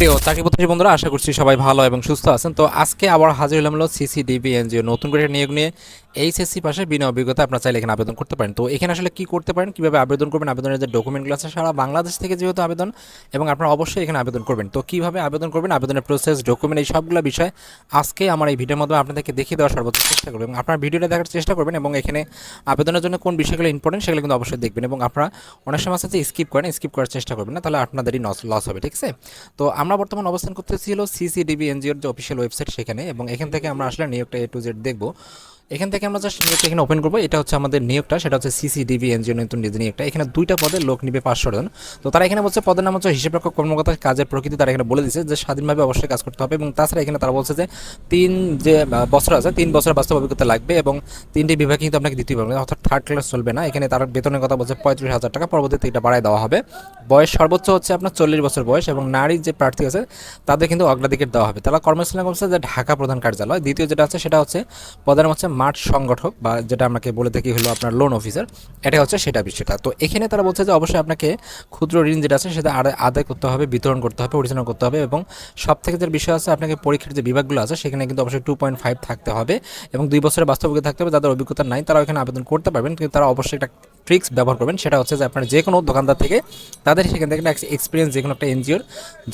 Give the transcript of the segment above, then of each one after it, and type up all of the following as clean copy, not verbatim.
প্রিয় চাকরিপ্রত্যাশী বন্ধুরা, আশা করছি সবাই ভালো এবং সুস্থ আছেন। তো আজকে আবার হাজির হলাম হলো সিসিডিবি এনজিও নতুন করে নিয়োগ নিয়ে। এইচএসসি পাশে বিনা অভিজ্ঞতা আপনার চাইলে এখানে আবেদন করতে পারেন। তো এখানে আসলে কি করতে পারেন, কীভাবে আবেদন করবেন, আবেদনের যে ডকুমেন্টগুলো আছে সারা বাংলাদেশ থেকে যেহেতু আবেদন, এবং আপনারা অবশ্যই এখানে আবেদন করবেন। তো কীভাবে আবেদন করবেন, আবেদনের প্রসেস, ডকুমেন্ট, এই সবগুলো বিষয় আজকে আমার এই ভিডিওর মাধ্যমে আপনাদেরকে দেখিয়ে দেওয়ার সর্বোচ্চ চেষ্টা করবেন এবং আপনার ভিডিওটা দেখার চেষ্টা করবেন। এবং এখানে আবেদনের জন্য কোন বিষয়গুলো ইম্পর্টেন্ট সেগুলো কিন্তু অবশ্যই দেখবেন। এবং আপনারা অনেক সময় আছে যে স্কিপ করার চেষ্টা করবেন না, তাহলে আপনাদেরই লস হবে, ঠিক আছে। তো আমরা বর্তমান অবস্থান করতেছি হলো সিসিডিবি এনজিওর যে অফিসিয়াল ওয়েবসাইট সেখানে, এবং এখান থেকে আমরা আসলে নিয়োগটা A to Z দেখবো। এখান থেকে আমরা জাস্ট নিয়োগটা এখানে ওপেন করবো। এটা হচ্ছে আমাদের নিয়োগটা, সেটা হচ্ছে সিসিডিবি এনজিও নতুন নিয়োগটা। এখানে দুইটা পদে লোক নিবে 500 জন। তো তারা এখানে বলছে পদের নাম হচ্ছে হিসাবরক্ষক কর্মকর্তা। কাজের প্রকৃতি তারা এখানে বলে দিচ্ছে যে স্বাধীনভাবে অবশ্যই কাজ করতে হবে, এবং তাছাড়া এখানে তারা বলছে যে 3 যে বছর আছে, 3 বছর বাস্তব অভিজ্ঞতা লাগবে, এবং 3টি বিভাগ কিন্তু আপনাকে দিতেই পারবে, অর্থাৎ থার্ড ক্লাস চলবে না। এখানে তার বেতনের কথা বলছে 35,000 টাকা, পরবর্তীতে এটা বাড়ায় দেওয়া হবে। বয়স সর্বোচ্চ হচ্ছে আপনার 40 বছর বয়স, এবং নারী যে প্রার্থী আছে তাদের কিন্তু অগ্রাধিকার দেওয়া হবে। তারা কর্মস্থলে করছে যে ঢাকা প্রধান কার্যালয়। দ্বিতীয় যেটা আছে সেটা হচ্ছে পদের নাম হচ্ছে মাঠ সংগঠক, বা যেটা আমাকে বলে থাকি হলো আপনার লোন অফিসার, এটা হচ্ছে সেটা বিষয়টা। তো এখানে তারা বলছে যে অবশ্যই আপনাকে ক্ষুদ্র ঋণ যেটা আছে সেটা আদায় করতে হবে, বিতরণ করতে হবে, পরিচালনা করতে হবে, এবং সব থেকে যে বিষয় আছে আপনাকে পরীক্ষার যে বিভাগগুলো আছে সেখানে কিন্তু অবশ্যই 2.5 থাকতে হবে, এবং 2 বছরের বাস্তব অভিজ্ঞতা থাকতে হবে। যাদের অভিজ্ঞতা নাই তারা এখানে আবেদন করতে পারবেন, কিন্তু তারা অবশ্যই একটা ট্রিক্স ব্যবহার করবেন। সেটা হচ্ছে যে আপনার যে কোনো দোকানদার থেকে তাদের সেখান থেকে এক্সপিরিয়েন্স যে কোনো একটা এনজিওর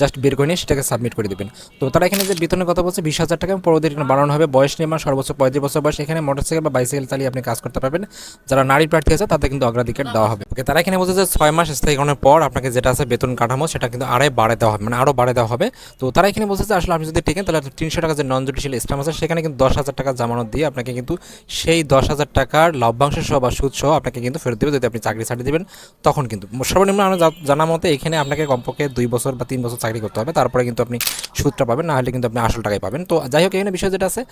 জাস্ট বের করে নিয়ে সেটাকে সাবমিট করে দেবেন। তো তারা এখানে যে বেতনের কথা বলছে 20,000 টাকা, পরবর্তী বাড়ানো হবে। বয়স নির্মাণ সর্বোচ্চ 35 বছর বয়স। এখানে মোটরসাইকেল বা বাইসাইকেল চালিয়ে আপনি কাজ করতে পারবেন। যারা নারী প্রার্থী আছে তাদের কিন্তু অগ্রাধিকার দেওয়া হবে। ওকে, তারা এখানে বলছে যে 6 মাস স্থায়ীকরণের পর আপনাকে যেটা আছে বেতন কাঠামো সেটা কিন্তু বাড়ায় দেওয়া হবে, মানে আরও বাড়ায় দেওয়া হবে। তো তারা এখানে বলছে যে আসলে আপনি যদি টিকেন তাহলে 300 টাকা যে নন জুডিশিয়াল স্ট্যাম্প আছে সেখানে কিন্তু 10,000 টাকা জামানত দিয়ে আপনাকে কিন্তু সেই 10,000 টাকার লভ্যাংশ সহ বা সুদ সহ আপনাকে কিন্তু ফেরত দেবে, যদি আপনি চাকরি ছাড়িয়ে দেবেন তখন। কিন্তু সর্বনিম্ন আমরা জানা মতে এখানে আপনাকে কমপক্ষে 2 বছর বা 3 বছর চাকরি করতে হবে, তারপরে কিন্তু আপনি সুদটা পাবেন, না হলে কিন্তু আপনি আসল টাকাই পাবেন। তো যাই হোক, এখানে বিষয় যেটা আছে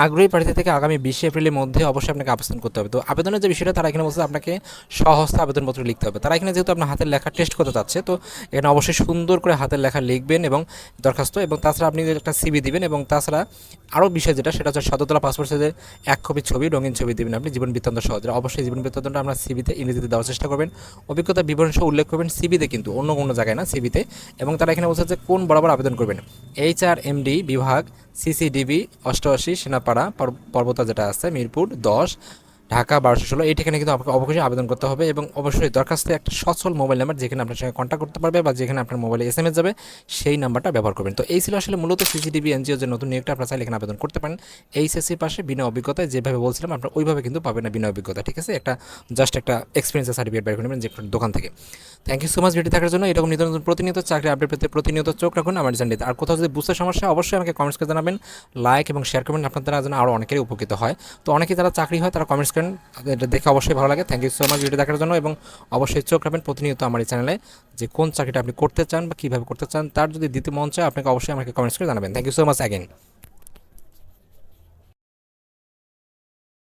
আগ্রহী প্রার্থী থেকে আগামী 20 এপ্রিলের মধ্যে অবশ্যই আপনাকে আবেদন করতে হবে। তো আবেদনের যে বিষয়টা তারা এখানে বলছে আপনাকে সহস্তে আবেদনপত্র লিখতে হবে। তারা এখানে যেহেতু আপনার হাতের লেখা টেস্ট করতে চাচ্ছে, তো এখানে অবশ্যই সুন্দর করে হাতের লেখা লিখবেন এবং দরখাস্ত, এবং তাছাড়া আপনি একটা সিভি দিবেন, এবং তাছাড়া আরও বিষয় যেটা সেটা হচ্ছে সততলা পাসপোর্ট সাইজের 1 কপি ছবি, রঙিন ছবি দিবেন আপনি, জীবন বৃত্তান্ত সহ। অবশ্যই জীবন বৃত্তান্তটা আমরা সিভিতে ইংরেজিতে দেওয়ার চেষ্টা করবেন। অভিজ্ঞতা বিবরণ সহ উল্লেখ করবেন সিভিতে, কিন্তু অন্য কোনো জায়গায় না, সিভিতে। এবং তারা এখানে বলছে যে কোন বরাবর আবেদন করবেন, HRMD বিভাগ, সিসিডিবি 88 সেনাপাড়া পর্বতা যেটা আছে মিরপুর 10 ঢাকা 1216, এই ঠিকানা কিন্তু আপনাকে অবশ্যই আবেদন করতে হবে। এবং অবশ্যই দরখাস্তে একটা সচল মোবাইল নাম্বার, যেখানে আপনার সঙ্গে কন্ট্যাক্ট করতে পারবে বা যেখানে আপনার মোবাইলে SMS যাবে, সেই নাম্বারটা ব্যবহার করবেন। তো এই ছিল আসলে মূলত সিসিটিভি এনজিও যে নতুন নিয়োগটা, আপনারা চাইলে এখানে আবেদন করতে পারেন। এইচএসসির পাশে বিনা অভিজ্ঞতায়, যেভাবে বলছিলাম আপনার ওইভাবে কিন্তু পাবেন না বিনা অভিজ্ঞতা, ঠিক আছে। জাস্ট একটা এক্সপিরিয়েন্সের সার্টিফিকেট বের করে নেবেন যে দোকান থেকে। Thank you so much video থাকার জন্য। এরকম নিত্য নতুন প্রতিনিয়ত চাকরি আপডেট পেতে প্রতিনিয়ত চোখ রাখুন আমার চ্যানেলে। আর কোথাও যদি বুঝতে সমস্যা অবশ্যই আমাকে কমেন্টস করে জানাবেন, লাইক এবং শেয়ার করবেন, আপনার দ্বারা যেন আরও অনেকেরই উপকৃত হয়। তো অনেকেই যারা চাকরি হয় তারা কমেন্টস করেন, এটা দেখে অবশ্যই ভালো লাগে। Thank you so much video দেখার জন্য, এবং অবশ্যই চোখ রাখবেন প্রতিনিয়ত আমার এই চ্যানেলে, যে কোন চাকরিটা আপনি করতে চান বা কীভাবে করতে চান, তার যদি দিতে মন চায় আপনাকে অবশ্যই আমাকে কমেন্টস করে জানাবেন। Thank you so much again.